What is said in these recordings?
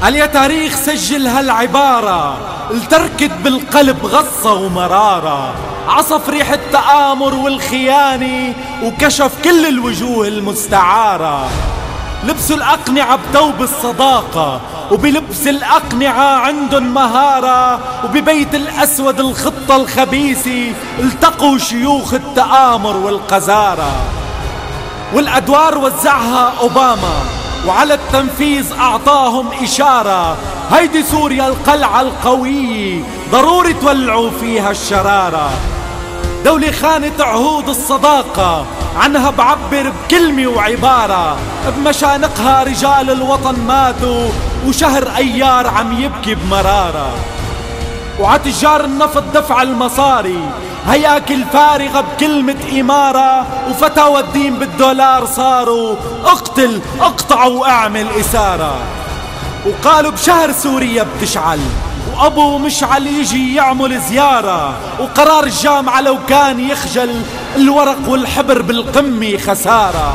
قال يا تاريخ سجل هالعبارة التركت بالقلب غصة ومرارة، عصف ريح التآمر والخيانة وكشف كل الوجوه المستعارة. لبسوا الأقنعة بثوب الصداقة وبلبس الأقنعة عندن مهارة، وببيت الأسود الخطة الخبيثة التقوا شيوخ التآمر والقذارة. والأدوار وزعها أوباما وعلى التنفيذ أعطاهم إشارة، هيدي سوريا القلعة القوية ضروري تولعوا فيها الشرارة. دولة خانت عهود الصداقة عنها بعبر بكلمة وعبارة، بمشانقها رجال الوطن ماتوا وشهر أيار عم يبكي بمرارة. وعتجار النفط دفع المصاري هياكل فارغة بكلمة إمارة، وفتاوى الدين بالدولار صاروا اقتل اقطع واعمل إثارة. وقالوا بشهر سوريا بتشعل وأبو مشعل يجي يعمل زيارة، وقرار الجامعة لو كان يخجل الورق والحبر بالقمة خسارة.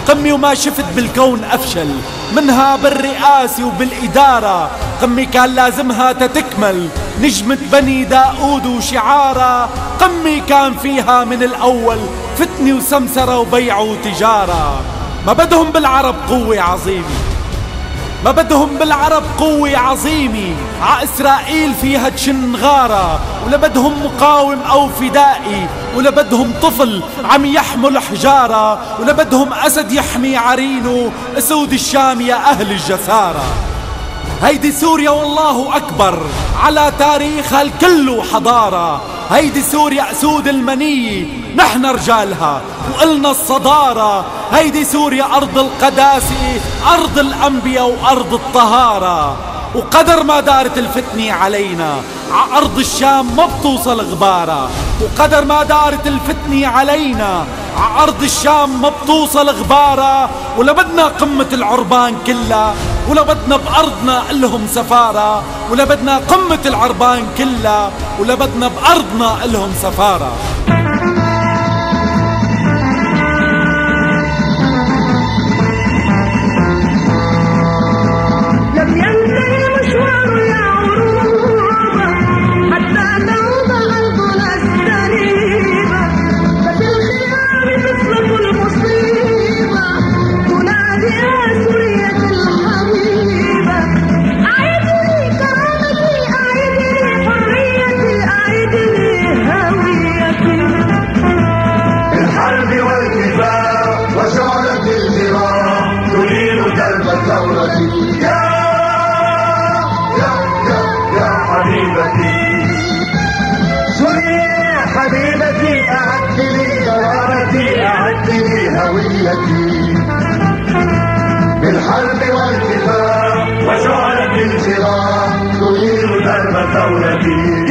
قمي وما شفت بالكون أفشل منها بالرئاسة وبالإدارة، قمي كان لازمها تتكمل نجمة بني داود وشعارة. قمي كان فيها من الأول فتنة وسمسرة وبيع وتجارة. ما بدهم بالعرب قوة عظيمة، ما بدهم بالعرب قوة عظيمة ع إسرائيل فيها تشن غارة، ولا بدهم مقاوم أو فدائي، ولا بدهم طفل عم يحمل حجارة، ولا بدهم أسد يحمي عرينه. أسود الشام يا أهل الجسارة. هيدي سوريا والله أكبر على تاريخها الكل حضارة. هيدي سوريا أسود المنية نحن رجالها وقلنا الصدارة. هيدي سوريا أرض القداسة، أرض الأنبياء وأرض الطهارة. وقدر ما دارت الفتنة علينا ع أرض الشام ما بتوصل غبارة. وقدر ما دارت الفتنة علينا ع أرض الشام ما بتوصل غبارة. ولا بدنا قمة العربان كلها، ولا بدنا بأرضنا إلهم سفارة. ولا بدنا قمة العربان كلها، ولا بدنا بأرضنا إلهم سفارة. حبيبتي أعدت لي كرامتي، أعدت لي هويتي. بالحرب والكفاح وشعلة الجراح تنير درب ثورتي.